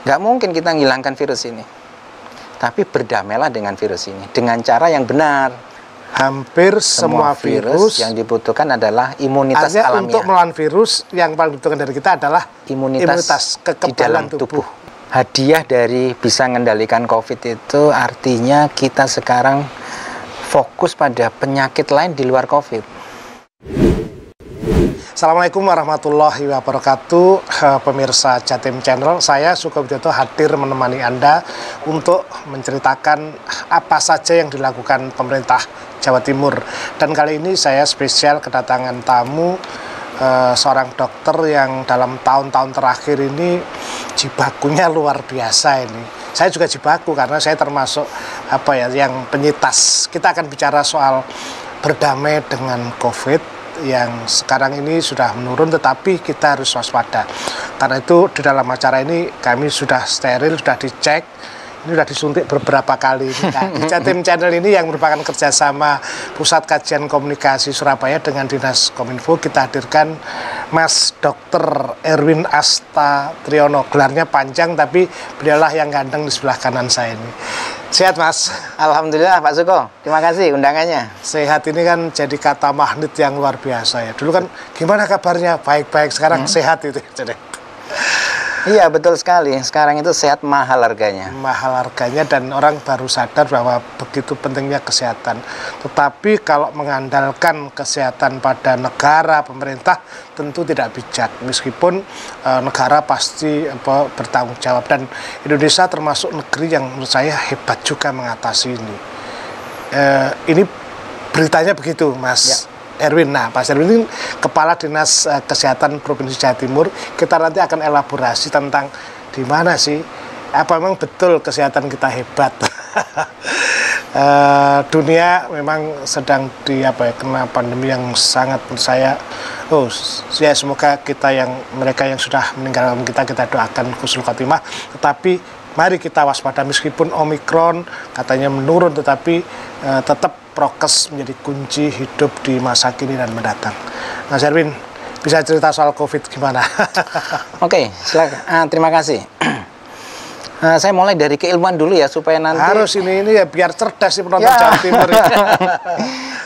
Nggak mungkin kita menghilangkan virus ini. Tapi berdamailah dengan virus ini dengan cara yang benar. Hampir semua virus yang dibutuhkan adalah imunitas alamiah. Untuk melawan virus yang paling dibutuhkan dari kita adalah imunitas kekebalan tubuh. Hadiah dari bisa mengendalikan COVID itu artinya kita sekarang fokus pada penyakit lain di luar COVID. Assalamualaikum warahmatullahi wabarakatuh, pemirsa Jatim Channel. Saya Suko Widodo hadir menemani Anda untuk menceritakan apa saja yang dilakukan pemerintah Jawa Timur. Dan kali ini saya spesial kedatangan tamu, seorang dokter yang dalam tahun-tahun terakhir ini jibakunya luar biasa ini. Saya juga jibaku karena saya termasuk yang penyitas. Kita akan bicara soal berdamai dengan COVID yang sekarang ini sudah menurun, tetapi kita harus waspada. Karena itu di dalam acara ini kami sudah steril, sudah dicek, ini sudah disuntik beberapa kali. Nah, di Jatim Channel ini yang merupakan kerjasama Pusat Kajian Komunikasi Surabaya dengan Dinas Kominfo, kita hadirkan Mas Dr. Erwin Asta Triono. Gelarnya panjang, tapi beliaulah yang ganteng di sebelah kanan saya ini. Sehat, Mas? Alhamdulillah, Pak Suko. Terima kasih undangannya. Sehat ini kan jadi kata magnet yang luar biasa ya. Dulu kan gimana kabarnya? Baik-baik. Sekarang sehat itu. Iya, betul sekali. Sekarang itu sehat mahal harganya. Mahal harganya dan orang baru sadar bahwa begitu pentingnya kesehatan. Tetapi kalau mengandalkan kesehatan pada negara, pemerintah tentu tidak bijak. Meskipun negara pasti bertanggung jawab. Dan Indonesia termasuk negeri yang menurut saya hebat juga mengatasi ini. Ini beritanya begitu, Mas. Ya. Erwin. Nah, Pak Erwin ini Kepala Dinas Kesehatan Provinsi Jawa Timur. Kita nanti akan elaborasi tentang di mana sih, apa memang betul kesehatan kita hebat. Dunia memang sedang kena pandemi yang sangat, menurut saya, ya semoga mereka yang sudah meninggalkan kita doakan husnul khotimah. Tetapi mari kita waspada, meskipun Omikron katanya menurun, tetapi tetap prokes menjadi kunci hidup di masa kini dan mendatang. Mas Erwin, bisa cerita soal COVID gimana? Oke, silakan. Terima kasih. Saya mulai dari keilmuan dulu ya, supaya nanti harus ini ya biar cerdas sih penonton Jawa Timur.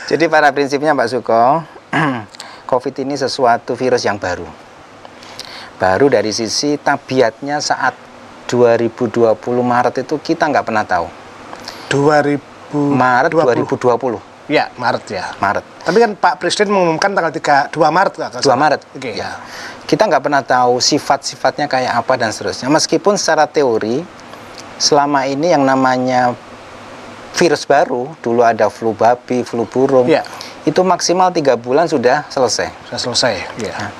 Jadi pada prinsipnya Pak Suko, COVID ini sesuatu virus yang baru. Baru dari sisi tabiatnya saat 2020 Maret itu kita nggak pernah tahu. Maret 2020. Ya, Maret ya. Maret. Tapi kan Pak Presiden mengumumkan tanggal 2 Maret nggak? 2 Maret. Okay. Ya. Kita nggak pernah tahu sifat-sifatnya kayak apa dan seterusnya. Meskipun secara teori selama ini yang namanya virus baru, dulu ada flu babi, flu burung, ya, itu maksimal 3 bulan sudah selesai. Sudah selesai. Ya. Nah,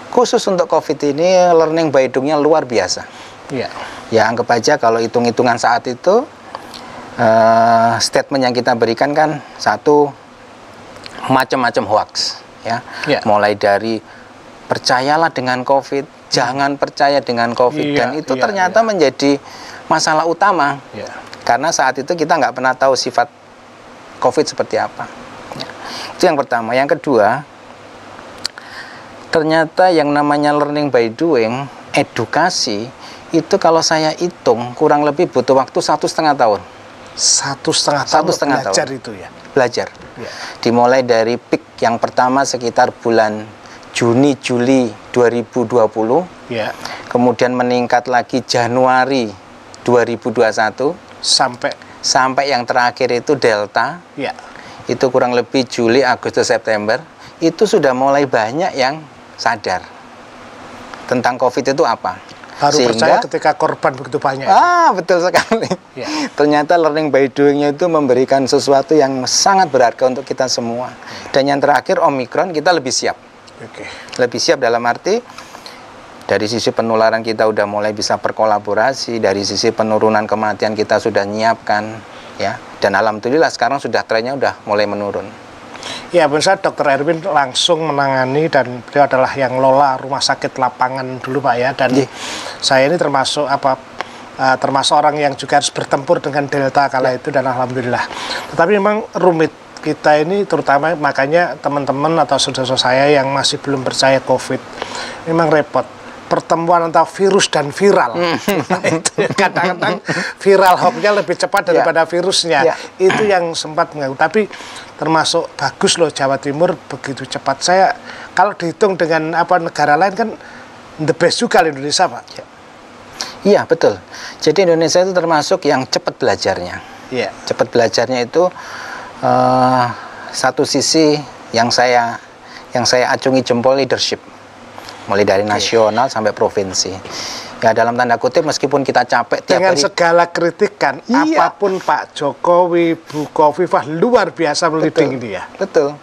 khusus untuk COVID ini learning by doing-nya luar biasa. Ya. Ya, anggap aja kalau hitung-hitungan saat itu statement yang kita berikan kan satu, macam-macam hoax ya. Ya. Mulai dari percayalah dengan COVID, jangan percaya dengan COVID, dan itu ternyata menjadi masalah utama. Ya. Karena saat itu kita nggak pernah tahu sifat COVID seperti apa. Ya. Itu yang pertama. Yang kedua, ternyata yang namanya learning by doing, edukasi itu kalau saya hitung kurang lebih butuh waktu 1,5 tahun. 1,5 tahun belajar tahun. Itu ya? Belajar. Ya. Dimulai dari peak yang pertama sekitar bulan Juni-Juli 2020. Ya. Kemudian meningkat lagi Januari 2021. Sampai yang terakhir itu Delta. Ya. Itu kurang lebih Juli, Agustus, September. Itu sudah mulai banyak yang sadar tentang COVID itu apa. Baru percaya ketika korban begitu banyak. Betul sekali. Ya. Ternyata learning by doing-nya itu memberikan sesuatu yang sangat berharga untuk kita semua. Dan yang terakhir, Omikron, kita lebih siap. Lebih siap dalam arti dari sisi penularan kita udah mulai bisa berkolaborasi, dari sisi penurunan kematian kita sudah nyiapkan, ya. Dan alhamdulillah sekarang sudah trennya udah mulai menurun. Ya, pemirsa, Dr. Erwin langsung menangani dan beliau adalah yang lola rumah sakit lapangan dulu, Pak ya. Dan saya ini termasuk termasuk orang yang juga harus bertempur dengan Delta kala itu, dan alhamdulillah. Tetapi memang rumit kita ini, terutama makanya teman-teman atau saudara saya yang masih belum percaya COVID, memang repot. pertemuan antara virus dan viral. Nah, itu kadang-kadang viral hoax-nya lebih cepat daripada virusnya. Itu yang sempat mengganggu. Tapi termasuk bagus loh Jawa Timur begitu cepat. Saya kalau dihitung dengan negara lain kan the best juga Indonesia, Pak. Iya, betul. Jadi Indonesia itu termasuk yang cepat belajarnya. Cepat belajarnya itu satu sisi yang saya acungi jempol leadership. Mulai dari nasional sampai provinsi. Ya dalam tanda kutip meskipun kita capek tiap dengan hari, segala kritikan, apapun Pak Jokowi, Bu Khofifah luar biasa meliding ini ya. Betul.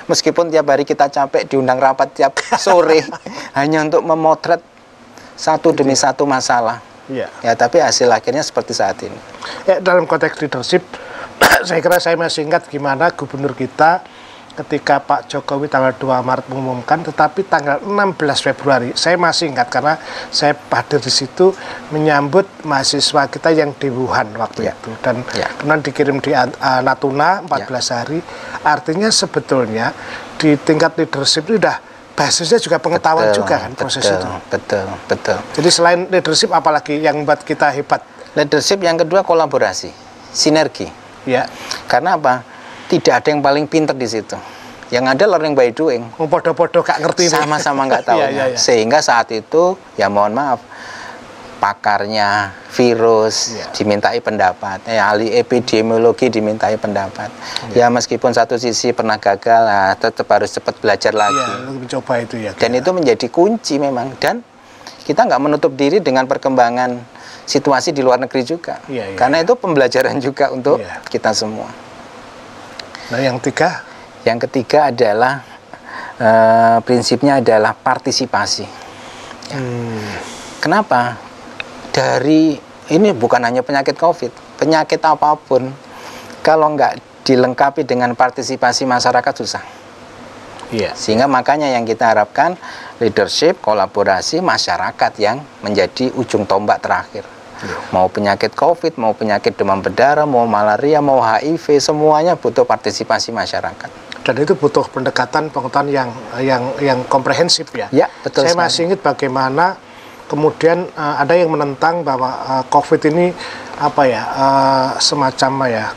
Meskipun tiap hari kita capek diundang rapat tiap sore hanya untuk memotret satu demi satu masalah. Ya, tapi hasil akhirnya seperti saat ini. Dalam konteks leadership, saya kira saya masih ingat gimana gubernur kita ketika Pak Jokowi tanggal 2 Maret mengumumkan, tetapi tanggal 16 Februari, saya masih ingat karena saya hadir di situ menyambut mahasiswa kita yang di Wuhan waktu itu. Dan kemudian dikirim di Natuna 14 hari. Artinya sebetulnya di tingkat leadership itu udah basisnya juga pengetahuan juga kan proses itu. Betul. Jadi selain leadership apalagi yang membuat kita hebat? Leadership yang kedua kolaborasi, sinergi. Karena apa? Tidak ada yang paling pinter di situ. Yang ada learning by doing. Podo-podo gak ngerti. Sama-sama nggak tahu. Sehingga saat itu, ya mohon maaf, pakarnya virus dimintai pendapat, ahli epidemiologi dimintai pendapat. Ya meskipun satu sisi pernah gagal, tetap harus cepat belajar lagi. Mencoba itu ya. Dan itu menjadi kunci memang. Dan kita nggak menutup diri dengan perkembangan situasi di luar negeri juga. Karena itu pembelajaran juga untuk kita semua. Nah, yang ketiga? Yang ketiga adalah prinsipnya adalah partisipasi. Kenapa? Dari ini bukan hanya penyakit COVID, penyakit apapun kalau nggak dilengkapi dengan partisipasi masyarakat susah. Sehingga makanya yang kita harapkan leadership, kolaborasi masyarakat yang menjadi ujung tombak terakhir. Mau penyakit COVID, mau penyakit demam berdarah, mau malaria, mau HIV, semuanya butuh partisipasi masyarakat. Dan itu butuh pendekatan pengetahuan yang komprehensif ya. Betul. Saya masih ingat bagaimana kemudian ada yang menentang bahwa COVID ini semacam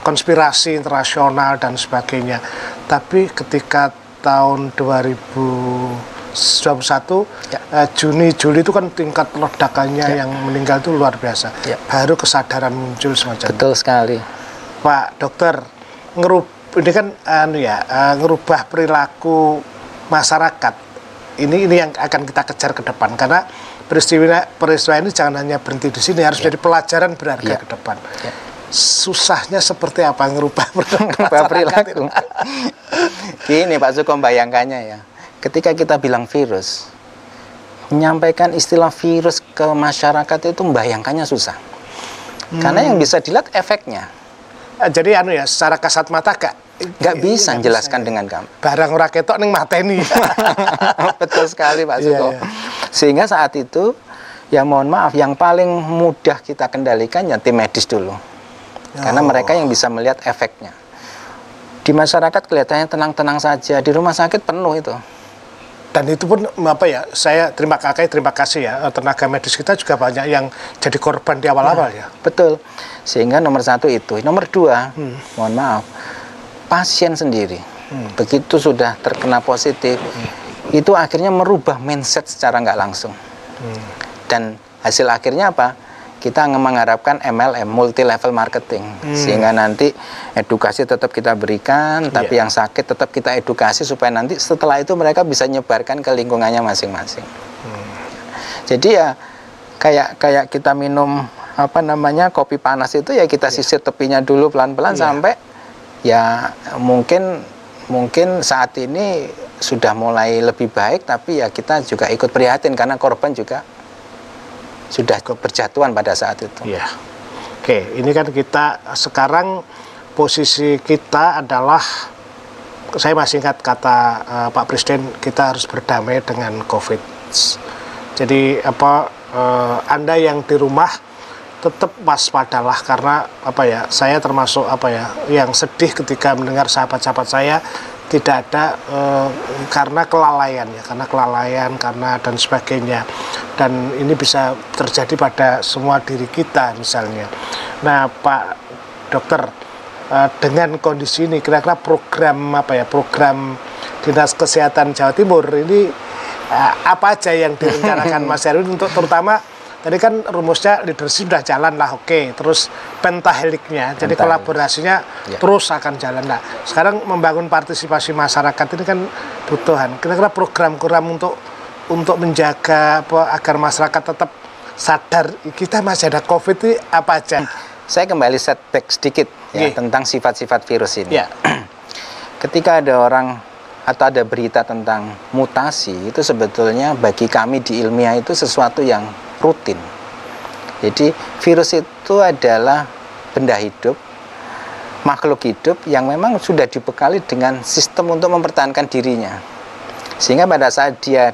konspirasi internasional dan sebagainya. Tapi ketika tahun 2021 Juni-Juli itu kan tingkat ledakannya yang meninggal itu luar biasa. Baru kesadaran muncul semacam. Betul sekali. Pak Dokter, ini kan ngerubah perilaku masyarakat. Ini yang akan kita kejar ke depan karena peristiwa ini jangan hanya berhenti di sini, harus jadi pelajaran berharga ke depan. Susahnya seperti apa ngerubah perilaku? Gini Pak Suko, bayangkannya ya. Ketika kita bilang virus, menyampaikan istilah virus ke masyarakat itu membayangkannya susah. Karena yang bisa dilihat efeknya. Jadi secara kasat mata nggak bisa menjelaskan dengan gampang. Barang ora ketok ning mateni. Betul sekali Pak Suko. Sehingga saat itu, ya mohon maaf, yang paling mudah kita kendalikan ya tim medis dulu. Karena mereka yang bisa melihat efeknya. Di masyarakat kelihatannya tenang-tenang saja, di rumah sakit penuh itu. Dan itu pun saya terima kasih ya, tenaga medis kita juga banyak yang jadi korban di awal-awal ya. Betul. Sehingga nomor satu itu. Nomor dua, mohon maaf, pasien sendiri begitu sudah terkena positif, itu akhirnya merubah mindset secara nggak langsung. Dan hasil akhirnya apa? Kita mengharapkan MLM, multi level marketing, sehingga nanti edukasi tetap kita berikan, tapi yang sakit tetap kita edukasi supaya nanti setelah itu mereka bisa nyebarkan ke lingkungannya masing-masing. Jadi ya kayak kita minum kopi panas itu ya kita sisir tepinya dulu pelan-pelan sampai ya mungkin saat ini sudah mulai lebih baik, tapi ya kita juga ikut prihatin karena korban juga sudah berjatuhan pada saat itu. Oke, ini kan kita sekarang posisi kita adalah, saya masih ingat kata Pak Presiden, kita harus berdamai dengan COVID. Jadi Anda yang di rumah tetap waspadalah karena saya termasuk yang sedih ketika mendengar sahabat-sahabat saya tidak ada karena kelalaian dan sebagainya. dan ini bisa terjadi pada semua diri kita misalnya. Nah, Pak Dokter, dengan kondisi ini kira-kira program program Dinas Kesehatan Jawa Timur ini apa aja yang direncanakan Mas Erwin untuk terutama tadi kan rumusnya leadership sudah jalan lah, oke. Terus pentaheliknya, jadi kolaborasinya terus akan jalan. Nah, sekarang membangun partisipasi masyarakat ini kan butuhan. Kira-kira program-program untuk menjaga agar masyarakat tetap sadar kita masih ada COVID ini apa aja? Saya kembali setback sedikit ya, tentang sifat-sifat virus ini. Ketika ada orang atau ada berita tentang mutasi, itu sebetulnya bagi kami di ilmiah itu sesuatu yang rutin. Jadi virus itu adalah benda hidup, makhluk hidup yang memang sudah dibekali dengan sistem untuk mempertahankan dirinya. Sehingga pada saat dia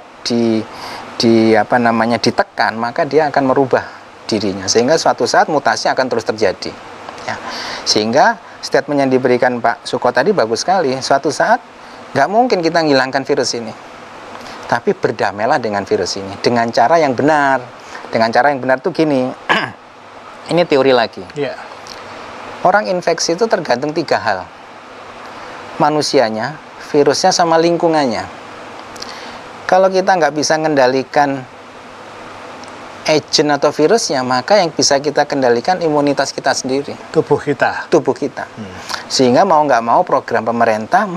ditekan, maka dia akan merubah dirinya. Sehingga suatu saat mutasi akan terus terjadi. Ya. Sehingga statement yang diberikan Pak Suko tadi bagus sekali. Suatu saat nggak mungkin kita menghilangkan virus ini, tapi berdamailah dengan virus ini dengan cara yang benar. Dengan cara yang benar tuh gini, ini teori lagi. Orang infeksi itu tergantung 3 hal: manusianya, virusnya, sama lingkungannya. Kalau kita nggak bisa mengendalikan agent atau virusnya, maka yang bisa kita kendalikan imunitas kita sendiri, tubuh kita. Sehingga mau nggak mau program pemerintah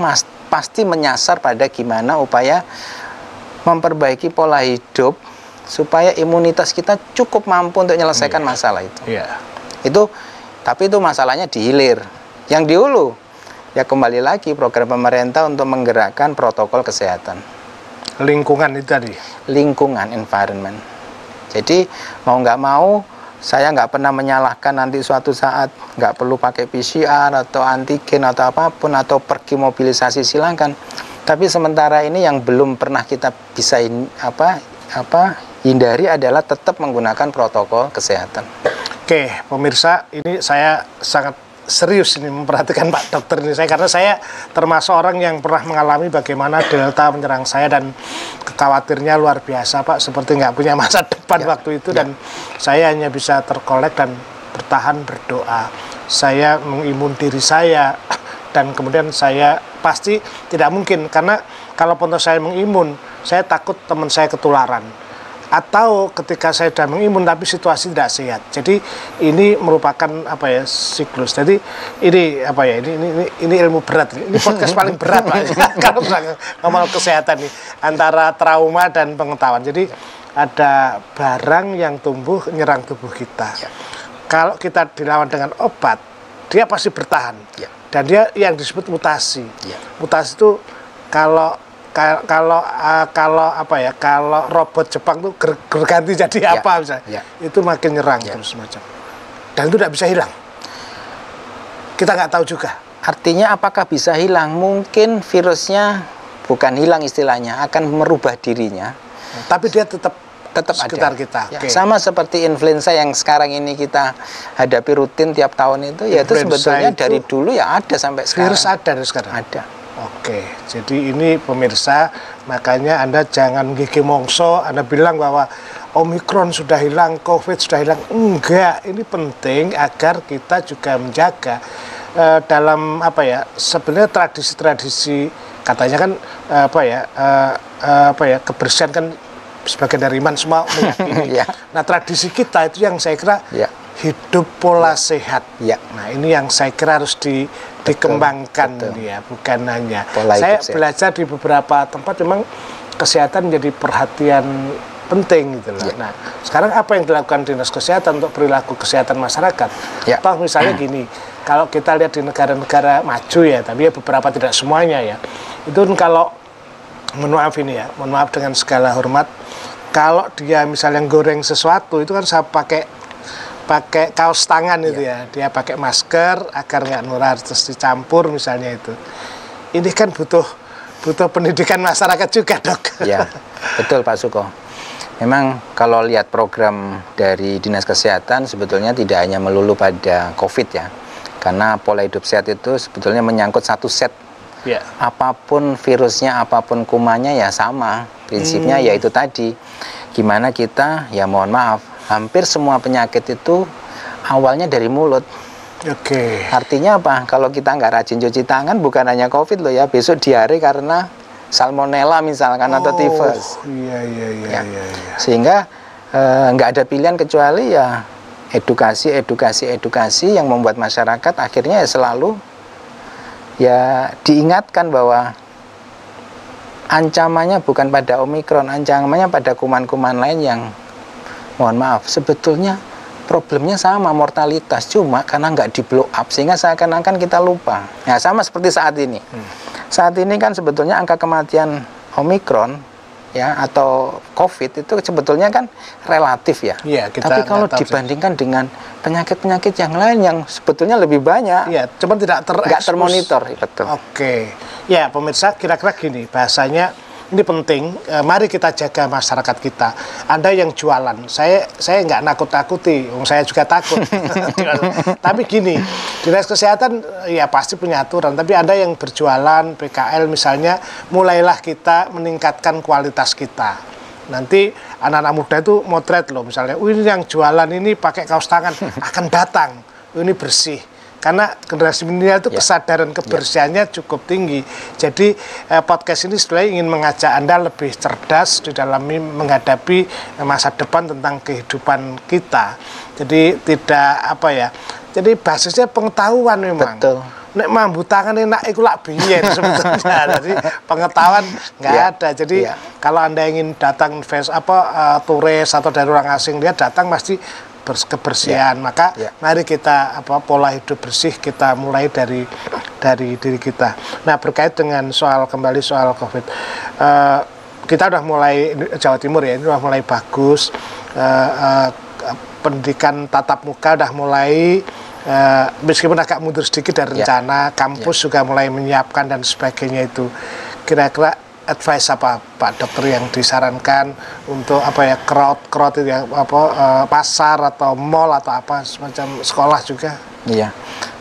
pasti menyasar pada gimana upaya memperbaiki pola hidup supaya imunitas kita cukup mampu untuk menyelesaikan masalah itu. Tapi itu masalahnya di hilir. Yang di hulu, ya kembali lagi program pemerintah untuk menggerakkan protokol kesehatan. Lingkungan itu tadi. Lingkungan, environment. Jadi mau nggak mau, saya nggak pernah menyalahkan nanti suatu saat nggak perlu pakai PCR atau antigen atau apapun, atau pergi mobilisasi, silakan. Tapi sementara ini yang belum pernah kita bisa hindari adalah tetap menggunakan protokol kesehatan. Oke, pemirsa, ini saya sangat serius ini memperhatikan Pak Dokter ini karena saya termasuk orang yang pernah mengalami bagaimana Delta menyerang saya dan khawatirnya luar biasa Pak, seperti nggak punya masa depan waktu itu. Dan saya hanya bisa terkolek dan bertahan berdoa. Saya mengimun diri saya dan kemudian saya pasti tidak mungkin, karena kalaupun saya mengimun, saya takut teman saya ketularan. Atau ketika saya sudah mengimun tapi situasi tidak sehat. Jadi ini merupakan siklus. Jadi ini ini ilmu berat. Ini podcast paling berat Pak. Kalau ngomong kesehatan nih, antara trauma dan pengetahuan. Jadi ada barang yang tumbuh nyerang tubuh kita. Kalau kita dilawan dengan obat, dia pasti bertahan. Dan dia yang disebut mutasi. Mutasi itu kalau robot Jepang tuh berganti jadi apa misalnya, itu makin nyerang terus macam, dan itu tidak bisa hilang. Kita nggak tahu juga. Artinya apakah bisa hilang? Mungkin virusnya bukan hilang istilahnya, akan merubah dirinya. Tapi dia tetap sekitar ada. Kita. Sama seperti influenza yang sekarang ini kita hadapi rutin tiap tahun itu, ya itu sebetulnya dari dulu ya ada sampai sekarang. Virus ada dari sekarang. Ada. Oke, jadi ini pemirsa, makanya Anda jangan gigi mongso, Anda bilang bahwa Omikron sudah hilang, COVID sudah hilang. Enggak, ini penting agar kita juga menjaga dalam sebenarnya tradisi-tradisi, katanya kan kebersihan kan sebagian dari iman, semua meyakini. Nah, tradisi kita itu yang saya kira hidup pola sehat. Nah, ini yang saya kira harus dikembangkan. Ya, bukan hanya pola saya belajar di beberapa tempat memang kesehatan menjadi perhatian penting gitu loh. Nah, sekarang apa yang dilakukan Dinas Kesehatan untuk perilaku kesehatan masyarakat? Toh misalnya gini, kalau kita lihat di negara-negara maju ya, tapi ya beberapa tidak semuanya ya. Itu kalau mohon maaf dengan segala hormat, kalau dia misalnya goreng sesuatu itu kan saya pakai kaos tangan itu ya, dia pakai masker agar nggak nular, terus dicampur misalnya itu. Ini kan butuh pendidikan masyarakat juga, Dok. Ya, betul Pak Suko. Memang kalau lihat program dari Dinas Kesehatan sebetulnya tidak hanya melulu pada COVID ya, karena pola hidup sehat itu sebetulnya menyangkut satu set. Apapun virusnya, apapun kumannya ya sama, prinsipnya yaitu tadi. gimana kita, ya mohon maaf, hampir semua penyakit itu awalnya dari mulut. Oke. Artinya apa? Kalau kita nggak rajin cuci tangan, bukan hanya COVID loh ya, besok diare karena salmonella misalkan atau tifus. Iya. Sehingga nggak ada pilihan kecuali ya edukasi yang membuat masyarakat akhirnya ya selalu ya diingatkan bahwa ancamannya bukan pada Omikron, ancamannya pada kuman-kuman lain yang mohon maaf sebetulnya problemnya sama, mortalitas, cuma karena nggak di blow up sehingga seakan-akan kita lupa. Ya sama seperti saat ini. Saat ini kan sebetulnya angka kematian Omikron ya atau COVID itu sebetulnya kan relatif ya. Iya, tapi kalau dibandingkan dengan penyakit-penyakit yang lain yang sebetulnya lebih banyak, iya, cuma tidak termonitor, betul. Oke. Ya, pemirsa, kira-kira gini bahasanya. Ini penting, mari kita jaga masyarakat kita. Anda yang jualan, saya nggak nakut-nakuti, saya juga takut. Tapi gini, Dinas Kesehatan ya pasti punya aturan, tapi Anda yang berjualan, PKL misalnya, mulailah kita meningkatkan kualitas kita. Nanti anak-anak muda itu motret loh, misalnya, ini yang jualan ini pakai kaos tangan, akan datang, ini bersih. Karena generasi milenial itu kesadaran kebersihannya cukup tinggi. Jadi podcast ini sebenarnya ingin mengajak Anda lebih cerdas di dalam menghadapi masa depan tentang kehidupan kita. Jadi tidak apa ya. Jadi basisnya pengetahuan memang. Betul. Nek mambu tangan enak iku lak biyen sebetulnya. Jadi pengetahuan nggak ada. Jadi kalau Anda ingin datang turis atau dari orang asing, dia datang pasti kebersihan. Maka mari kita pola hidup bersih kita mulai dari diri kita. Nah, berkait dengan kembali soal COVID, kita udah mulai Jawa Timur ya, ini udah mulai bagus. Pendidikan tatap muka udah mulai meskipun agak mundur sedikit dari rencana, kampus juga mulai menyiapkan dan sebagainya itu. Kira-kira advice apa Pak Dokter yang disarankan untuk crowd itu ya, pasar atau mall atau apa semacam sekolah juga? Iya.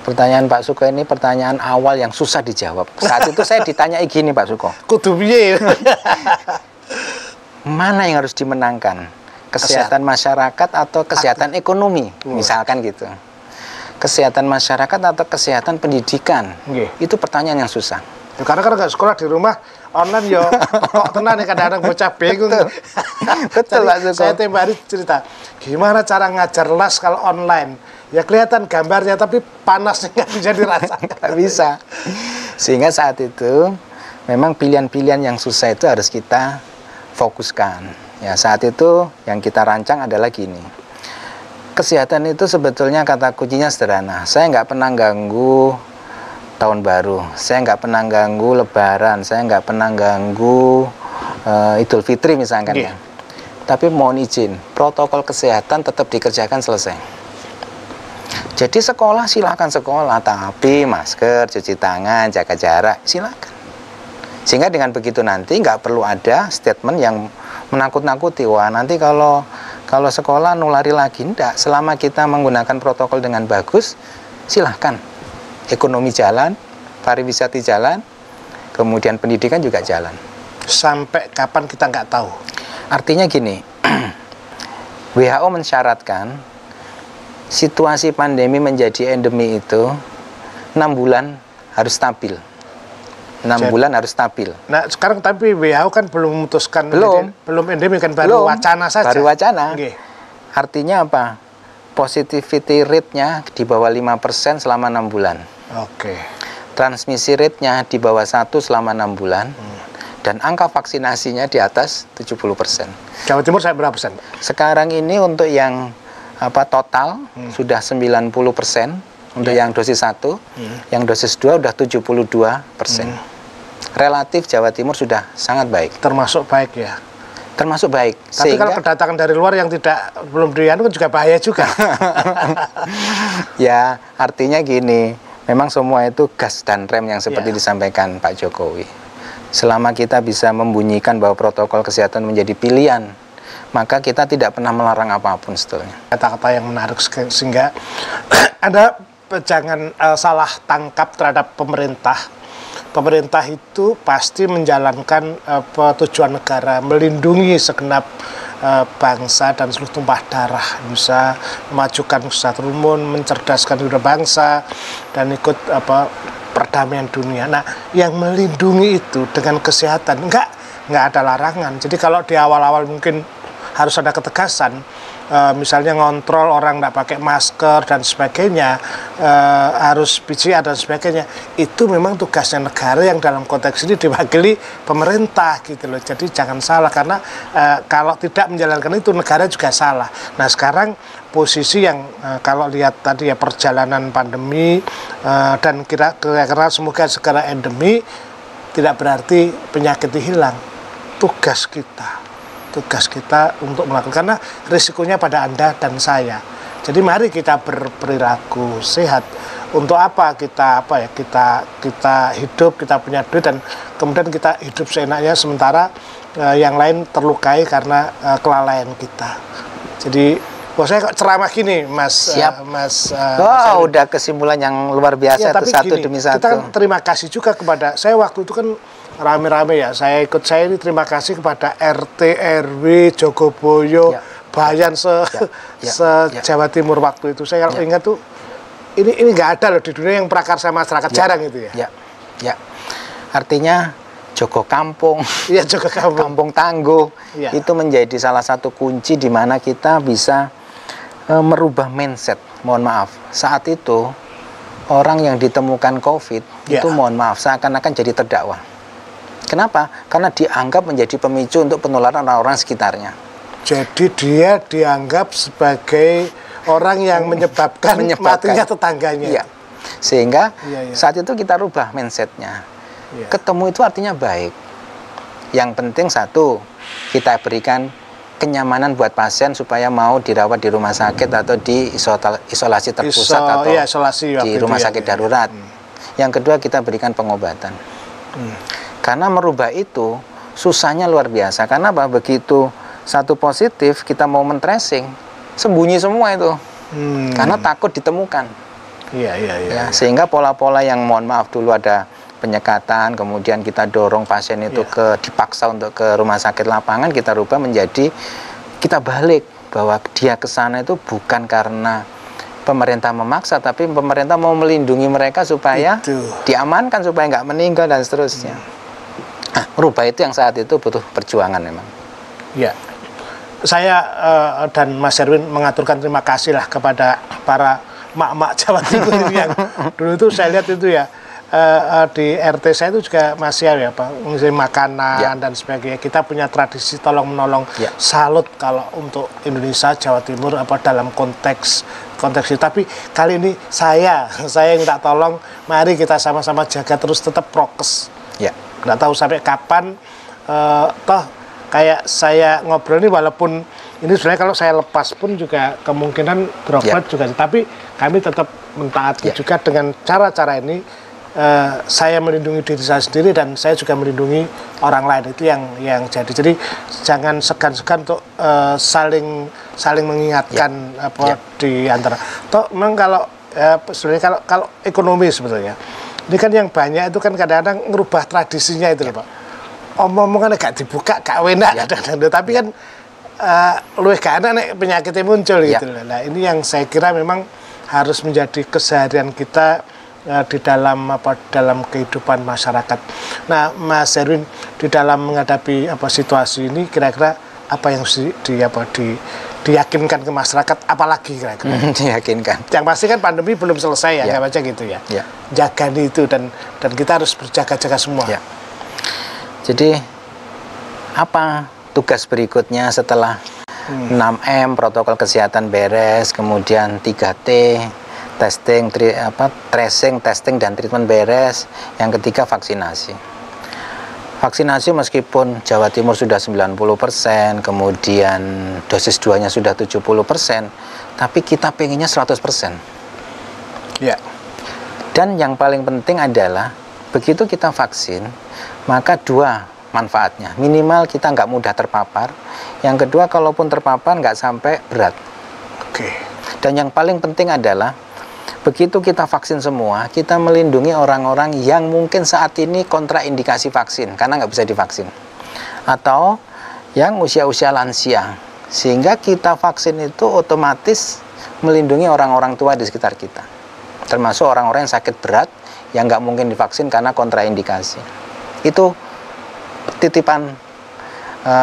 Pertanyaan Pak Suko ini pertanyaan awal yang susah dijawab. Saat itu saya ditanyai gini Pak Suko. Kudu piye? Mana yang harus dimenangkan? Kesehatan masyarakat atau kesehatan ekonomi? Misalkan gitu. Kesehatan masyarakat atau kesehatan pendidikan? Itu pertanyaan yang susah. Ya, karena nggak sekolah di rumah online yo kok tenang nih kadang-kadang bocah bingung. Betul Pak Suko. Saya tiap hari cerita gimana cara ngajar les kalau online, ya kelihatan gambarnya tapi panasnya nggak bisa dirasakan. Nggak bisa. Sehingga saat itu memang pilihan-pilihan yang susah itu harus kita fokuskan. Ya saat itu yang kita rancang adalah gini. Kesehatan itu sebetulnya kata kuncinya sederhana. Saya nggak pernah ganggu tahun baru, saya nggak pernah ganggu Lebaran, saya nggak pernah ganggu Idul Fitri misalkan ya. Tapi mohon izin, protokol kesehatan tetap dikerjakan selesai. Jadi sekolah silakan sekolah, tapi masker, cuci tangan, jaga jarak, silakan. Sehingga dengan begitu nanti nggak perlu ada statement yang menakut-nakuti. Wah nanti kalau sekolah nulari lagi, enggak. Selama kita menggunakan protokol dengan bagus, silahkan. Ekonomi jalan, pariwisata jalan, kemudian pendidikan juga jalan. Sampai kapan kita nggak tahu. Artinya gini, WHO mensyaratkan situasi pandemi menjadi endemi itu 6 bulan harus stabil. 6 bulan harus stabil. Nah sekarang tapi WHO kan belum memutuskan, belum endemi kan, baru wacana saja. Baru wacana. Artinya apa? Positivity rate-nya di bawah 5% selama 6 bulan. Transmisi rate-nya di bawah 1 selama 6 bulan. Dan angka vaksinasinya di atas 70%. Jawa Timur saya berapa persen? Sekarang ini untuk yang total sudah 90% untuk yang dosis 1, yang dosis 2 sudah 72%. Relatif Jawa Timur sudah sangat baik. Termasuk baik ya? Termasuk baik. Tapi kalau kedatangan dari luar yang belum dianu kan juga bahaya juga. Ya, artinya gini, memang semua itu gas dan rem yang seperti disampaikan Pak Jokowi. Selama kita bisa membunyikan bahwa protokol kesehatan menjadi pilihan, maka kita tidak pernah melarang apapun sebetulnya. Kata-kata yang menarik sehingga Anda jangan salah tangkap terhadap pemerintah. Pemerintah itu pasti menjalankan tujuan negara, melindungi segenap bangsa dan seluruh tumpah darah, bisa memajukan kesejahteraan umum, mencerdaskan hidup bangsa, dan ikut perdamaian dunia. Nah, yang melindungi itu dengan kesehatan nggak ada larangan. Jadi kalau di awal-awal mungkin harus ada ketegasan, misalnya ngontrol orang nggak pakai masker dan sebagainya, harus PCR dan sebagainya, itu memang tugasnya negara yang dalam konteks ini diwakili pemerintah gitu loh. Jadi jangan salah, karena kalau tidak menjalankan itu negara juga salah. Nah sekarang posisi yang kalau lihat tadi ya perjalanan pandemi, dan kira-kira semoga segera endemi, tidak berarti penyakit hilang. Tugas kita untuk melakukan, karena risikonya pada Anda dan saya. Jadi mari kita berperilaku sehat. Untuk apa kita hidup, kita punya duit, dan kemudian kita hidup seenaknya, sementara yang lain terlukai karena kelalaian kita. Jadi saya kok ceramah gini, Mas. Siap. Mas. Udah kesimpulan yang luar biasa, tapi satu gini, demi satu. Kita kan terima kasih juga kepada, saya waktu itu kan rame-rame ya, saya ini terima kasih kepada RT, RW, Jogoboyo, Bayan Jawa Timur waktu itu. Saya kalau ingat tuh, ini nggak ada loh di dunia yang prakarsa masyarakat, jarang itu ya. Artinya Jogo Kampung, Jogo Kampung Tangguh, itu menjadi salah satu kunci di mana kita bisa merubah mindset. Mohon maaf, saat itu orang yang ditemukan COVID itu mohon maaf seakan-akan jadi terdakwa. Kenapa? Karena dianggap menjadi pemicu untuk penularan orang-orang sekitarnya. Jadi dia dianggap sebagai orang yang menyebabkan matinya tetangganya. Sehingga saat itu kita rubah mindsetnya. Ketemu itu artinya baik. Yang penting satu, kita berikan kenyamanan buat pasien supaya mau dirawat di rumah sakit atau di isolasi terpusat atau di rumah sakit darurat. Yang kedua, kita berikan pengobatan. Karena merubah itu susahnya luar biasa. Karena begitu satu positif, kita mau men-tracing, sembunyi semua itu. Karena takut ditemukan. Sehingga pola-pola yang mohon maaf dulu ada penyekatan, kemudian kita dorong pasien itu dipaksa untuk ke rumah sakit lapangan, kita rubah menjadi, kita balik bahwa dia ke sana itu bukan karena pemerintah memaksa, tapi pemerintah mau melindungi mereka supaya diamankan, supaya nggak meninggal dan seterusnya. Nah, merubah itu yang saat itu butuh perjuangan memang. Saya dan Mas Erwin mengaturkan terima kasih lah kepada para mak-mak Jawa Timur yang dulu itu saya lihat itu ya, di RT saya itu juga masih ada mengisi makanan dan sebagainya. Kita punya tradisi tolong menolong. Salut kalau untuk Indonesia, Jawa Timur dalam konteks itu. Tapi kali ini saya yang minta tolong, mari kita sama-sama jaga terus, tetap prokes. Nggak tahu sampai kapan, toh kayak saya ngobrol ini, walaupun ini sebenarnya kalau saya lepas pun juga kemungkinan droplet juga, tapi kami tetap mentaati juga dengan cara-cara ini. Saya melindungi diri saya sendiri dan saya juga melindungi orang lain, itu yang jadi jangan segan-segan untuk saling mengingatkan di antara. Toh memang kalau sebenarnya kalau ekonomi sebetulnya ini kan yang banyak itu kan kadang-kadang ngerubah tradisinya itu loh Pak. Omong-omongan gak dibuka gak enak kadang-kadang, tapi kan luwih gak enak nek penyakitnya muncul gitu loh. Nah ini yang saya kira memang harus menjadi keseharian kita di dalam kehidupan masyarakat. Nah, Mas Erwin, di dalam menghadapi situasi ini, kira-kira apa yang diyakinkan ke masyarakat, apalagi kira-kira? Diyakinkan. Yang pasti kan pandemi belum selesai ya, baca gitu ya. Jaga itu dan kita harus berjaga-jaga semua. Jadi apa tugas berikutnya setelah 6M, protokol kesehatan beres, kemudian 3T, tracing, testing, dan treatment beres. Yang ketiga, vaksinasi. Vaksinasi meskipun Jawa Timur sudah 90%, kemudian dosis 2-nya sudah 70%, tapi kita pengennya 100%. Dan yang paling penting adalah, begitu kita vaksin, maka dua manfaatnya. Minimal kita nggak mudah terpapar. Yang kedua, kalaupun terpapar nggak sampai berat. Dan yang paling penting adalah, begitu kita vaksin semua, kita melindungi orang-orang yang mungkin saat ini kontraindikasi vaksin karena nggak bisa divaksin, atau yang usia-usia lansia Sehingga kita vaksin itu otomatis melindungi orang-orang tua di sekitar kita, termasuk orang-orang yang sakit berat yang nggak mungkin divaksin karena kontraindikasi. Itu titipan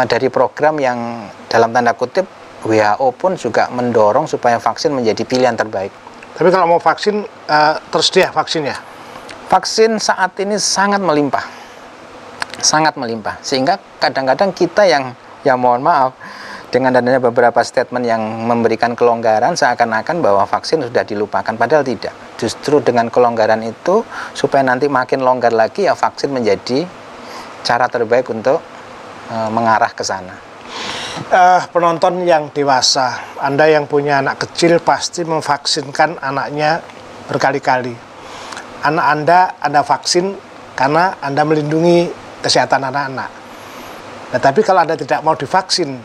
dari program yang dalam tanda kutip WHO pun juga mendorong supaya vaksin menjadi pilihan terbaik. Tapi kalau mau vaksin, tersedia vaksin ya? Vaksin saat ini sangat melimpah, sehingga kadang-kadang kita yang, ya mohon maaf, dengan adanya beberapa statement yang memberikan kelonggaran seakan-akan bahwa vaksin sudah dilupakan, padahal tidak. Justru dengan kelonggaran itu supaya nanti makin longgar lagi, ya vaksin menjadi cara terbaik untuk mengarah ke sana. Penonton yang dewasa, Anda yang punya anak kecil pasti memvaksinkan anaknya berkali-kali. Anak Anda vaksin karena Anda melindungi kesehatan anak-anak. Nah, tapi kalau Anda tidak mau divaksin,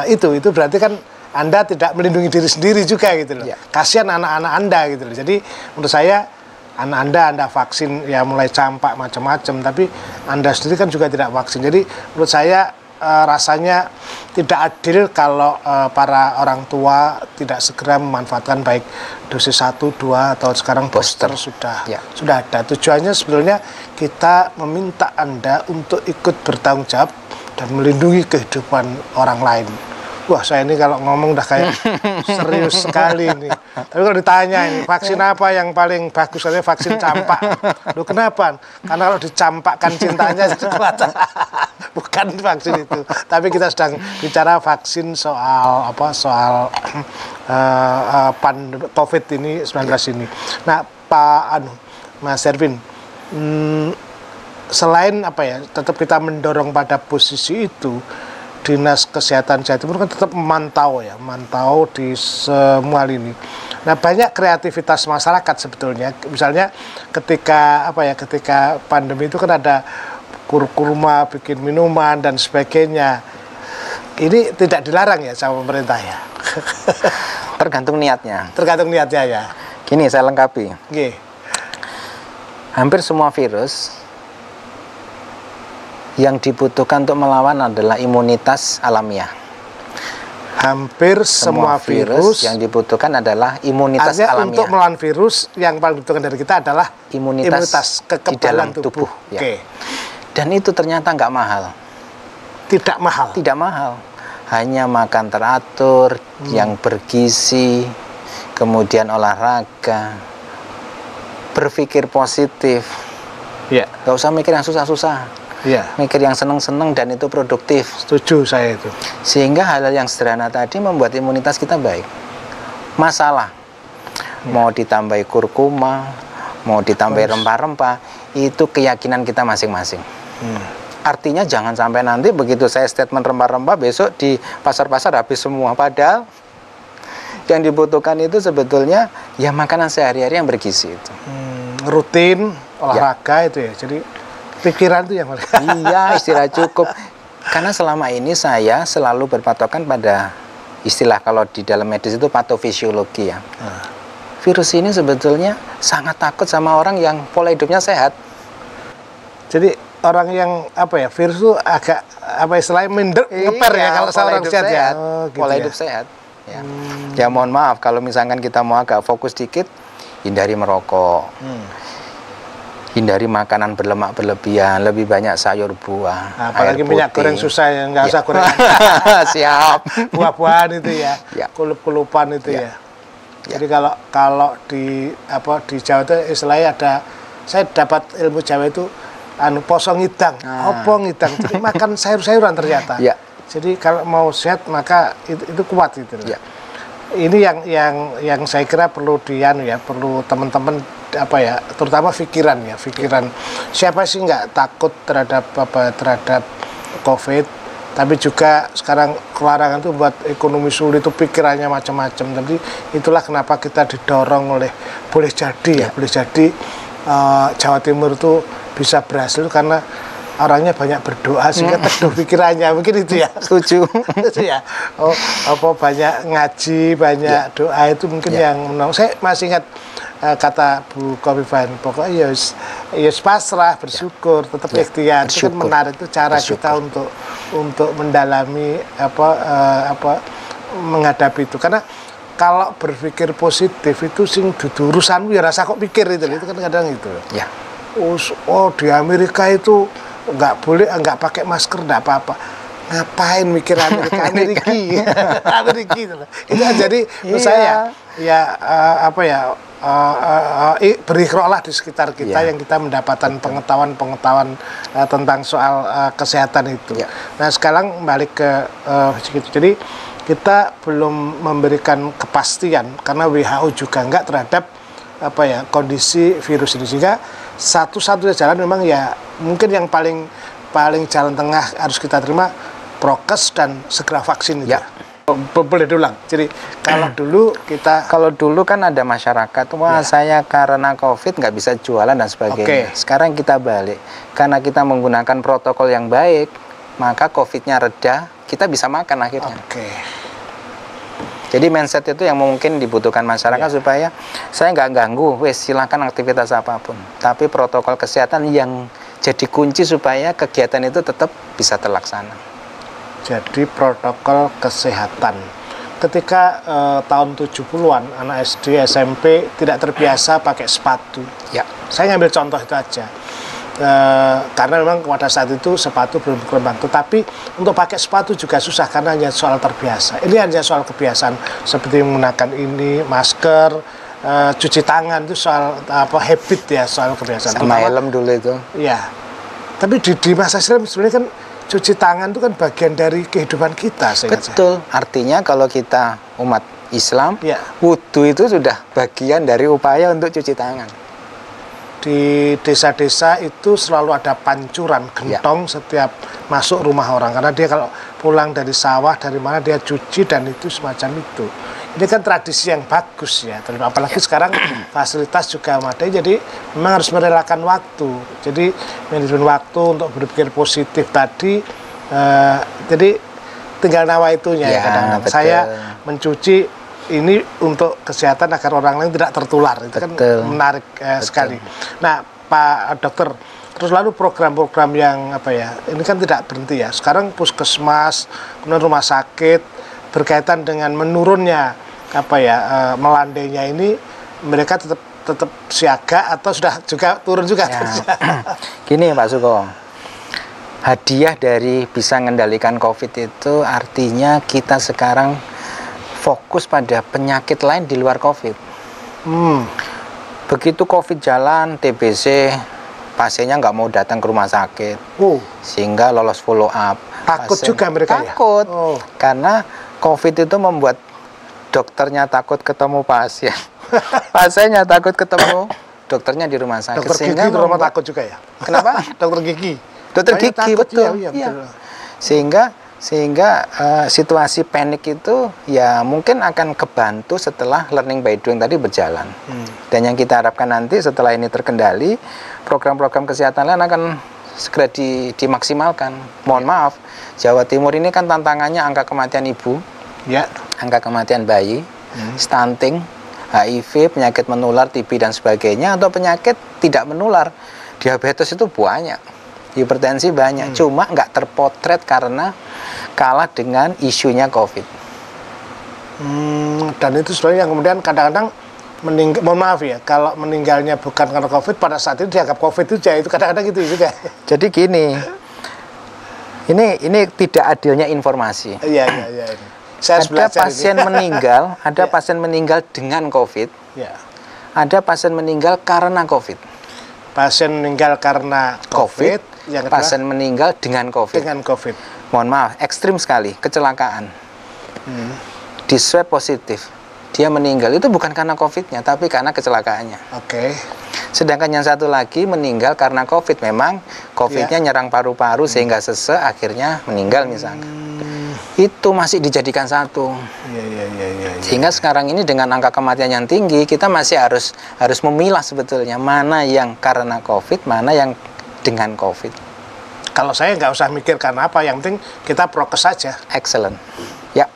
itu berarti kan Anda tidak melindungi diri sendiri juga gitu loh. Ya. Kasihan anak-anak Anda gitu loh. Jadi menurut saya anak Anda vaksin ya mulai campak macam-macam, tapi Anda sendiri kan juga tidak vaksin. Jadi menurut saya rasanya tidak adil kalau para orang tua tidak segera memanfaatkan baik dosis 1, 2 atau sekarang booster sudah ada. Tujuannya sebetulnya kita meminta Anda untuk ikut bertanggung jawab dan melindungi kehidupan orang lain. Wah, saya ini kalau ngomong udah kayak serius sekali ini. Tapi kalau ditanya ini, vaksin apa yang paling bagus? Katanya vaksin campak. Loh, kenapa? Karena kalau dicampakkan cintanya itu kuat. Bukan vaksin itu. Tapi kita sedang bicara vaksin soal COVID ini 19 ini. Nah, Mas Erwin, selain tetap kita mendorong pada posisi itu, Dinas Kesehatan Jawa Timur kan tetap memantau di semua lini. Nah, banyak kreativitas masyarakat sebetulnya. Misalnya ketika pandemi itu kan ada kurma, bikin minuman dan sebagainya. Ini tidak dilarang ya sama pemerintah ya? Tergantung niatnya. Tergantung niatnya ya. Gini, saya lengkapi. Oke. Hampir semua virus yang dibutuhkan untuk melawan adalah imunitas alamiah. Hampir semua virus yang dibutuhkan adalah imunitas alamiah. Untuk melawan virus yang paling dibutuhkan dari kita adalah imunitas kekebalan di dalam tubuh. Ya. Oke. Dan itu ternyata nggak mahal. Tidak mahal. Tidak mahal. Hanya makan teratur, yang bergizi, kemudian olahraga, berpikir positif. Ya. Nggak usah mikir yang susah-susah. Ya. Mikir yang seneng-seneng dan itu produktif. Setuju saya itu. Sehingga hal-hal yang sederhana tadi membuat imunitas kita baik. Masalah mau ditambahi kurkuma, mau ditambahi rempah-rempah, itu keyakinan kita masing-masing. Artinya jangan sampai nanti begitu saya statement rempah-rempah, besok di pasar-pasar habis semua. Padahal yang dibutuhkan itu sebetulnya ya makanan sehari-hari yang bergizi itu. Rutin olahraga itu ya. Jadi pikiran itu yang iya, istirahat cukup. Karena selama ini saya selalu berpatokan pada istilah kalau di dalam medis itu patofisiologi ya. Virus ini sebetulnya sangat takut sama orang yang pola hidupnya sehat. Jadi orang yang virus itu agak istilahnya ngeper ya kalau seorang sehat ya. Pola hidup sehat. Ya. Ya mohon maaf kalau misalkan kita mau agak fokus dikit, hindari merokok. Hindari makanan berlemak berlebihan, lebih banyak sayur buah. Apalagi minyak goreng susah ya, nggak usah goreng. Siap. Buah-buahan itu ya, kulup-kulupan itu ya. Jadi kalau di Jawa itu istilahnya saya dapat ilmu Jawa itu poso ngidang, ngidang. Jadi makan sayur-sayuran ternyata. Jadi kalau mau sehat maka itu kuat gitu. Ini yang saya kira perlu perlu teman-teman terutama pikiran siapa sih nggak takut terhadap COVID, tapi juga sekarang kelarangan itu buat ekonomi sulit, itu pikirannya macam-macam. Tapi itulah kenapa kita didorong oleh boleh jadi Jawa Timur itu bisa berhasil karena orangnya banyak berdoa sehingga teduh pikirannya, mungkin itu ya. Setuju. Itu ya. Oh, apa banyak ngaji, banyak doa itu mungkin yang menolong. Saya masih ingat kata Bu Khofifah, pokoknya ya pasrah, bersyukur, tetap ikhtiar. Itu kan menarik, itu cara kita untuk mendalami menghadapi itu. Karena kalau berpikir positif itu sing dudu urusanmu ya rasa kok pikir itu kan kadang itu. Ya. Oh di Amerika itu nggak boleh nggak pakai masker, nggak apa-apa. Ngapain mikir Amerika itu jadi menurut saya berikhrolah di sekitar kita yang kita mendapatkan pengetahuan tentang soal kesehatan itu. Nah sekarang balik ke segitu. Jadi kita belum memberikan kepastian karena WHO juga enggak terhadap kondisi virus ini, sehingga satu-satunya jalan memang ya mungkin yang paling jalan tengah harus kita terima prokes dan segera vaksin itu. Ya. Boleh diulang. Jadi kalau dulu kan ada masyarakat, saya karena COVID nggak bisa jualan dan sebagainya. Sekarang kita balik, karena kita menggunakan protokol yang baik, maka COVID-nya reda, kita bisa makan akhirnya. Jadi mindset itu yang mungkin dibutuhkan masyarakat supaya saya nggak ganggu, silakan aktivitas apapun. Tapi protokol kesehatan yang jadi kunci supaya kegiatan itu tetap bisa terlaksana. Jadi protokol kesehatan. Ketika tahun 70-an anak SD, SMP tidak terbiasa pakai sepatu. Ya. Saya ngambil contoh itu aja. Karena memang pada saat itu sepatu belum berkembang, tetapi untuk pakai sepatu juga susah karena hanya soal terbiasa. Ini hanya soal kebiasaan seperti menggunakan ini masker, cuci tangan itu soal habit ya, soal kebiasaan. Sama helm dulu itu. Ya. Tapi di masa Islam sebenarnya kan cuci tangan itu kan bagian dari kehidupan kita. Betul. Artinya kalau kita umat Islam, wudu itu sudah bagian dari upaya untuk cuci tangan. Di desa-desa itu selalu ada pancuran gentong setiap masuk rumah orang, karena dia kalau pulang dari sawah dari mana dia cuci, dan itu semacam itu. Ini kan tradisi yang bagus ya, apalagi sekarang fasilitas juga memadai, jadi memang harus merelakan waktu. Jadi manajemen waktu untuk berpikir positif tadi, jadi tinggal nawaitunya ya, kadang-kadang saya mencuci ini untuk kesehatan agar orang lain tidak tertular. Itu kan menarik sekali. Nah, Pak Dokter, terus lalu program-program yang ini kan tidak berhenti ya. Sekarang puskesmas, kemudian rumah sakit berkaitan dengan menurunnya melandainya ini, mereka tetap siaga atau sudah juga turun juga? Ya. Gini Pak Suko, hadiah dari bisa mengendalikan COVID itu artinya kita sekarang fokus pada penyakit lain di luar COVID. Begitu COVID jalan, TBC, pasiennya nggak mau datang ke rumah sakit, sehingga lolos follow up. Takut juga mereka ya? Takut, karena COVID itu membuat dokternya takut ketemu pasien, pasiennya takut ketemu dokternya di rumah sakit. Dokter gigi di rumah takut juga ya? Kenapa? Dokter gigi. Dokter gigi, betul. Betul. Sehingga situasi panik itu ya mungkin akan kebantu setelah learning by doing tadi berjalan. Dan yang kita harapkan nanti setelah ini terkendali, program-program kesehatan lain akan segera dimaksimalkan. Mohon maaf, Jawa Timur ini kan tantangannya angka kematian ibu, angka kematian bayi, stunting, HIV, penyakit menular, TB dan sebagainya, atau penyakit tidak menular. Diabetes itu banyak, hipertensi banyak, cuma nggak terpotret karena kalah dengan isunya COVID. Dan itu sebenarnya yang kemudian kadang-kadang meninggal, mohon maaf ya, kalau meninggalnya bukan karena COVID, pada saat itu dianggap COVID itu kadang-kadang gitu juga. Jadi gini, ini tidak adilnya informasi. Iya. Saya ada pasien meninggal, pasien meninggal dengan COVID, ada pasien meninggal karena COVID. Pasien meninggal karena COVID, yang pasien meninggal dengan COVID. Mohon maaf, ekstrim sekali, kecelakaan. Di swab positif, dia meninggal itu bukan karena COVID-nya, tapi karena kecelakaannya. Sedangkan yang satu lagi meninggal karena COVID, memang COVID-nya nyerang paru-paru sehingga sesek, akhirnya meninggal misalnya. Itu masih dijadikan satu. Sehingga sekarang ini dengan angka kematian yang tinggi, kita masih harus memilah sebetulnya mana yang karena COVID, mana yang dengan COVID. Kalau saya nggak usah mikir karena apa, yang penting kita prokes saja. Excellent. Ya.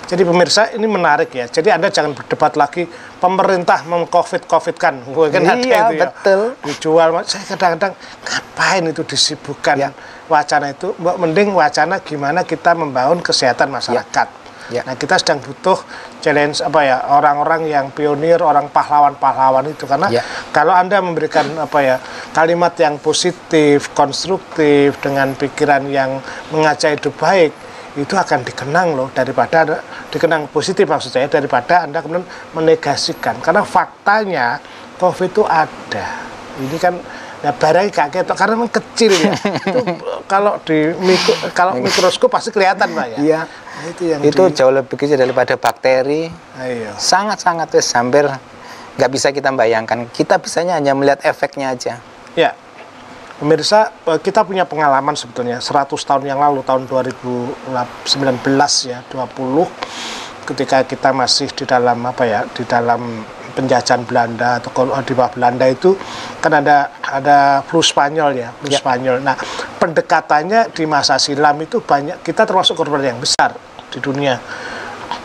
Jadi pemirsa, ini menarik ya. Jadi Anda jangan berdebat lagi pemerintah meng-covid-covidkan. Kan ada Iya, itu ya. betul. Dijual. Saya kadang-kadang ngapain itu disibukkan Ya. wacana itu. Mending wacana gimana kita membangun kesehatan masyarakat. Ya. Nah, kita sedang butuh challenge apa ya, orang-orang yang pionir, orang pahlawan-pahlawan itu, karena Ya. kalau Anda memberikan apa ya, kalimat yang positif, konstruktif, dengan pikiran yang mengajak hidup baik, itu akan dikenang loh, daripada dikenang positif maksud saya, daripada Anda kemudian menegasikan. Karena faktanya COVID itu ada. Ini kan ya barangnya gak ketok karena memang kecil ya. Itu kalau mikroskop pasti kelihatan, Pak ya. Iya. Nah, itu jauh lebih kecil daripada bakteri. Ayo. Sangat-sangat hampir nggak bisa kita bayangkan. Kita bisanya hanya melihat efeknya aja. Ya. Pemirsa, kita punya pengalaman sebetulnya 100 tahun yang lalu, tahun 2019 ya, 20, ketika kita masih di dalam apa ya, di dalam penjajahan Belanda, atau kalau di bawah Belanda itu kan ada flu Spanyol ya, flu Spanyol. Nah, pendekatannya di masa silam itu banyak, kita termasuk korban yang besar di dunia.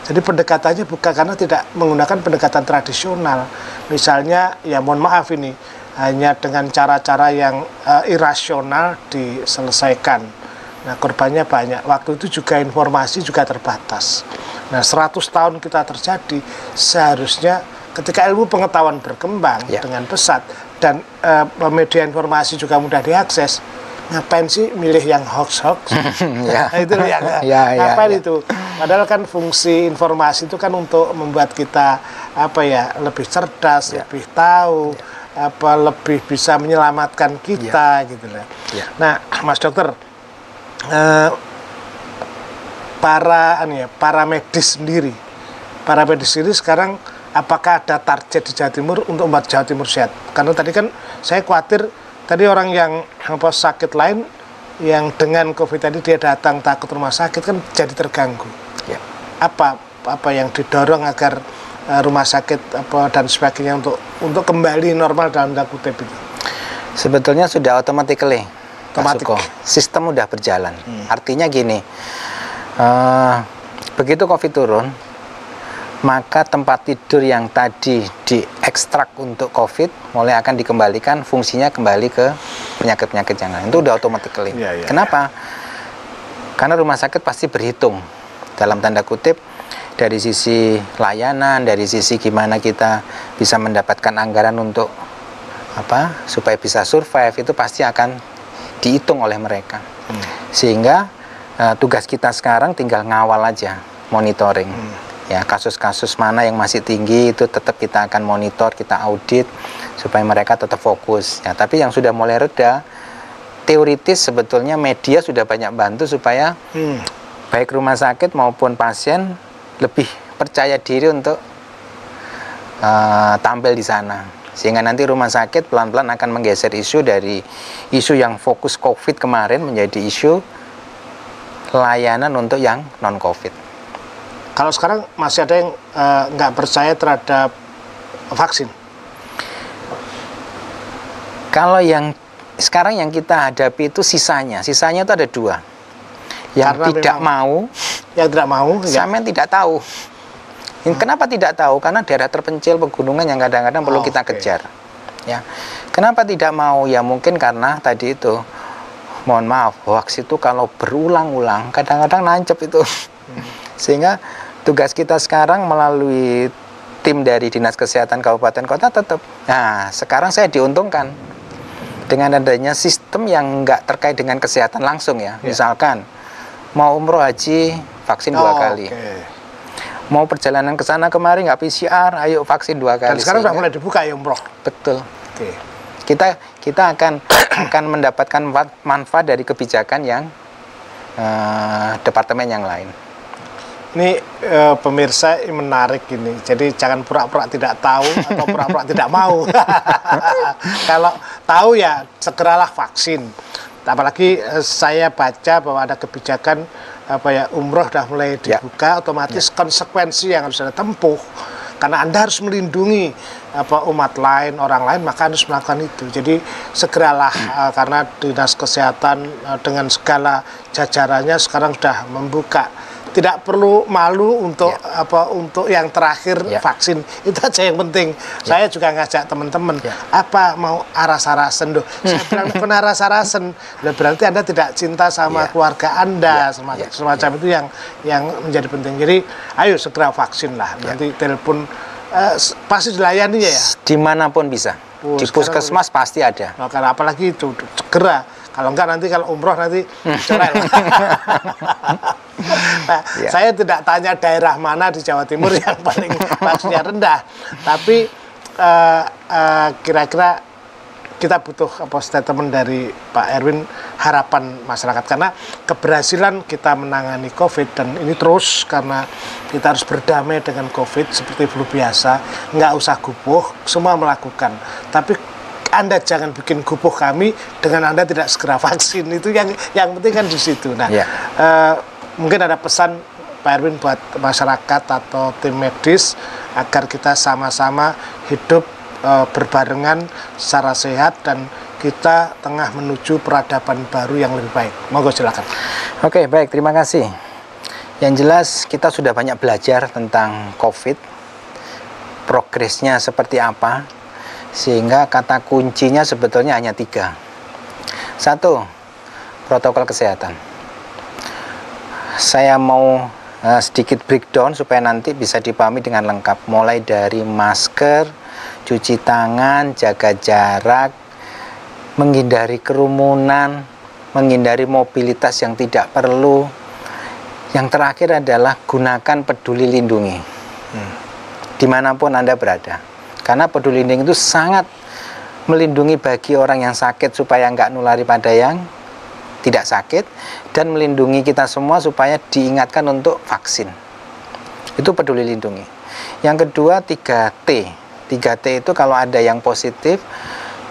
Jadi pendekatannya bukan karena tidak menggunakan pendekatan tradisional. Misalnya, ya mohon maaf ini, hanya dengan cara-cara yang irasional diselesaikan. Nah, korbannya banyak. Waktu itu juga informasi juga terbatas. Nah, 100 tahun kita terjadi, seharusnya ketika ilmu pengetahuan berkembang dengan pesat dan media informasi juga mudah diakses, ngapain sih milih yang hoax-hoax? Itu ngapain itu? Padahal kan fungsi informasi itu kan untuk membuat kita apa ya, lebih cerdas, lebih tahu, lebih bisa menyelamatkan kita gitu lah. Nah, Mas Dokter, para medis sendiri sekarang apakah ada target di Jawa Timur untuk membuat Jawa Timur sehat? Karena tadi kan saya khawatir tadi orang yang sakit lain yang dengan COVID tadi dia datang takut rumah sakit kan jadi terganggu. Apa yang didorong agar rumah sakit dan sebagainya untuk kembali normal dalam tanda kutip itu? Sebetulnya sudah automatically. Sistem udah berjalan. Artinya gini, begitu COVID turun, maka tempat tidur yang tadi diekstrak untuk COVID mulai akan dikembalikan fungsinya kembali ke penyakit-penyakit yang lain. Itu udah automatically. Kenapa? Karena rumah sakit pasti berhitung dalam tanda kutip dari sisi layanan, dari sisi gimana kita bisa mendapatkan anggaran untuk supaya bisa survive, itu pasti akan dihitung oleh mereka. Sehingga tugas kita sekarang tinggal ngawal aja, monitoring. Ya, kasus-kasus mana yang masih tinggi itu tetap kita akan monitor, kita audit supaya mereka tetap fokus. Ya, tapi yang sudah mulai reda, teoritis sebetulnya media sudah banyak bantu supaya baik rumah sakit maupun pasien lebih percaya diri untuk tampil di sana. Sehingga nanti rumah sakit pelan-pelan akan menggeser isu dari isu yang fokus COVID kemarin menjadi isu layanan untuk yang non-COVID. Kalau sekarang masih ada yang nggak percaya terhadap vaksin? Kalau yang sekarang yang kita hadapi itu sisanya itu ada dua. Yang tidak mau, sama yang tidak tahu. Kenapa tidak tahu? Karena daerah terpencil, pegunungan yang kadang-kadang perlu kita kejar. Ya, kenapa tidak mau? Ya mungkin karena tadi itu, mohon maaf, hoax itu kalau berulang-ulang kadang-kadang nancep itu. Sehingga tugas kita sekarang melalui tim dari Dinas Kesehatan Kabupaten Kota tetap. Nah, sekarang saya diuntungkan dengan adanya sistem yang nggak terkait dengan kesehatan langsung ya. Misalkan mau umroh haji vaksin 2 kali. Mau perjalanan ke sana kemari nggak PCR, ayo vaksin 2 kali. Dan sekarang sudah mulai dibuka ya umroh. Betul. Kita akan mendapatkan manfaat dari kebijakan yang departemen yang lain. Ini pemirsa, ini menarik ini. Jadi jangan pura-pura tidak tahu atau pura-pura tidak mau. Kalau tahu ya segeralah vaksin. Apalagi saya baca bahwa ada kebijakan umroh sudah mulai dibuka, otomatis konsekuensi yang harus ada tempuh karena Anda harus melindungi umat lain, orang lain, maka harus melakukan itu. Jadi segeralah karena Dinas Kesehatan dengan segala jajarannya sekarang sudah membuka. Tidak perlu malu untuk untuk yang terakhir vaksin, itu aja yang penting. Saya juga ngajak teman-teman, apa mau aras-arasen saya bilang bukan aras-arasen, berarti Anda tidak cinta sama keluarga Anda, semacam itu yang menjadi penting. Jadi ayo segera vaksin lah, nanti telepon pasti dilayani ya. Dimanapun bisa, di puskesmas pasti ada. Nah, karena apalagi itu segera. Kalau enggak nanti kalau umroh nanti cerai. Nah, saya tidak tanya daerah mana di Jawa Timur yang paling vaksinnya rendah, tapi kira-kira kita butuh statement dari Pak Erwin, harapan masyarakat, karena keberhasilan kita menangani COVID dan ini terus karena kita harus berdamai dengan COVID seperti flu biasa, nggak usah gupuh, semua melakukan, tapi Anda jangan bikin gupuh kami dengan Anda tidak segera vaksin. Itu yang penting kan di situ. Nah, mungkin ada pesan Pak Erwin buat masyarakat atau tim medis agar kita sama-sama hidup berbarengan secara sehat dan kita tengah menuju peradaban baru yang lebih baik. Monggo silakan. Oke, baik, terima kasih. Yang jelas kita sudah banyak belajar tentang COVID, progresnya seperti apa, sehingga kata kuncinya sebetulnya hanya 3. 1, protokol kesehatan. Saya mau sedikit breakdown supaya nanti bisa dipahami dengan lengkap, mulai dari masker, cuci tangan, jaga jarak, menghindari kerumunan, menghindari mobilitas yang tidak perlu. Yang terakhir adalah gunakan peduli lindungi dimanapun Anda berada. Karena peduli lindungi itu sangat melindungi bagi orang yang sakit supaya nggak nulari pada yang tidak sakit, dan melindungi kita semua supaya diingatkan untuk vaksin. Itu peduli lindungi. Yang kedua 3T. 3T itu kalau ada yang positif,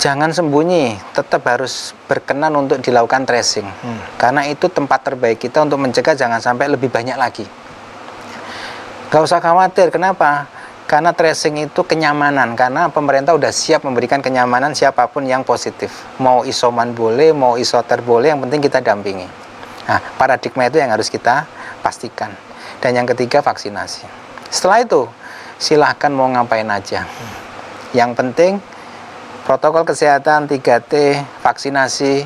jangan sembunyi, tetap harus berkenan untuk dilakukan tracing. Karena itu tempat terbaik kita untuk mencegah jangan sampai lebih banyak lagi. Gak usah khawatir, kenapa? Karena tracing itu kenyamanan, karena pemerintah udah siap memberikan kenyamanan siapapun yang positif. Mau isoman boleh, mau isoter boleh, yang penting kita dampingi. Nah, paradigma itu yang harus kita pastikan. Dan yang ketiga, vaksinasi. Setelah itu, silahkan mau ngapain aja. Yang penting, protokol kesehatan, 3T, vaksinasi.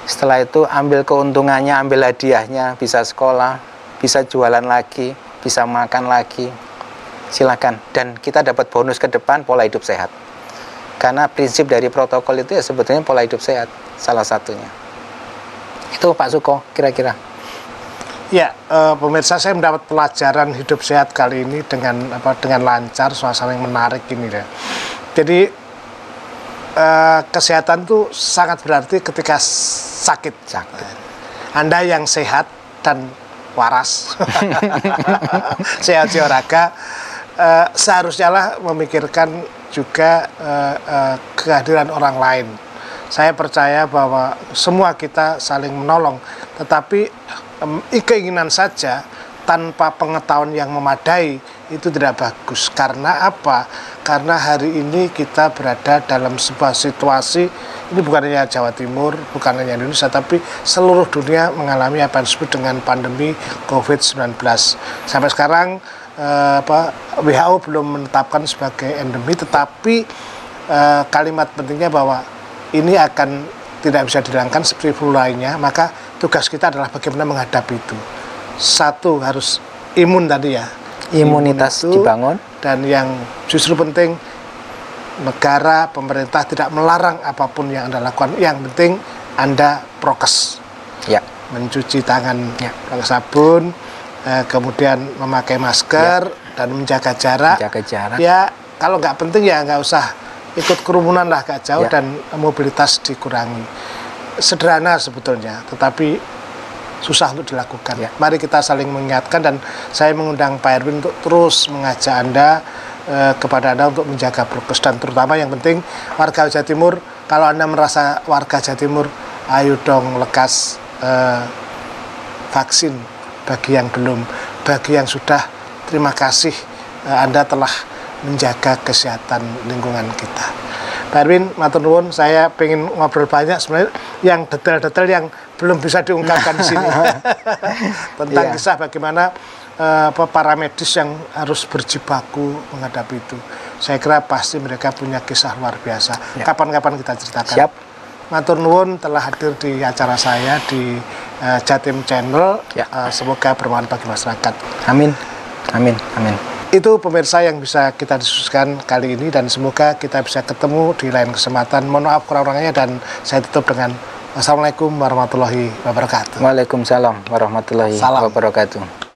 Setelah itu, ambil keuntungannya, ambil hadiahnya, bisa sekolah, bisa jualan lagi, bisa makan lagi. Silakan, dan kita dapat bonus ke depan, pola hidup sehat. Karena prinsip dari protokol itu ya sebetulnya pola hidup sehat, salah satunya. Itu Pak Suko kira-kira. Ya, pemirsa, saya mendapat pelajaran hidup sehat kali ini dengan lancar, suasana yang menarik ini ya. Jadi kesehatan itu sangat berarti ketika sakit. Anda yang sehat dan waras, sehat olahraga, seharusnya lah memikirkan juga kehadiran orang lain. Saya percaya bahwa semua kita saling menolong, tetapi keinginan saja tanpa pengetahuan yang memadai itu tidak bagus. Karena apa? Karena hari ini kita berada dalam sebuah situasi, ini bukan hanya Jawa Timur, bukan hanya Indonesia, tapi seluruh dunia mengalami apa yang disebut dengan pandemi COVID-19. Sampai sekarang WHO belum menetapkan sebagai endemi, tetapi kalimat pentingnya bahwa ini akan tidak bisa dihilangkan seperti flu lainnya, maka tugas kita adalah bagaimana menghadapi itu. 1, harus imun tadi ya. Imunitas itu dibangun. Dan yang justru penting, negara, pemerintah tidak melarang apapun yang Anda lakukan. Yang penting Anda prokes. Ya. Mencuci tangan pakai sabun, kemudian memakai masker dan menjaga jarak. Ya, kalau nggak penting ya nggak usah ikut kerumunan lah, agak jauh dan mobilitas dikurangi. Sederhana sebetulnya, tetapi susah untuk dilakukan. Mari kita saling mengingatkan, dan saya mengundang Pak Erwin untuk terus mengajak Anda kepada Anda untuk menjaga prokes, dan terutama yang penting warga Jawa Timur, kalau Anda merasa warga Jawa Timur, ayo dong lekas vaksin. Bagi yang belum, bagi yang sudah, terima kasih Anda telah menjaga kesehatan lingkungan kita. Pak Erwin, matur nuwun, saya pengen ngobrol banyak sebenarnya yang detail-detail yang belum bisa diungkapkan di sini tentang kisah bagaimana para medis yang harus berjibaku menghadapi itu. Saya kira pasti mereka punya kisah luar biasa. Kapan-kapan kita ceritakan. Siap. Matur nuwun telah hadir di acara saya di Jatim Channel. Semoga bermanfaat bagi masyarakat. Amin. Amin. Amin. Itu pemirsa yang bisa kita diskusikan kali ini, dan semoga kita bisa ketemu di lain kesempatan. Mohon maaf kurang-kurangnya, dan saya tutup dengan Assalamualaikum warahmatullahi wabarakatuh. Waalaikumsalam warahmatullahi wabarakatuh.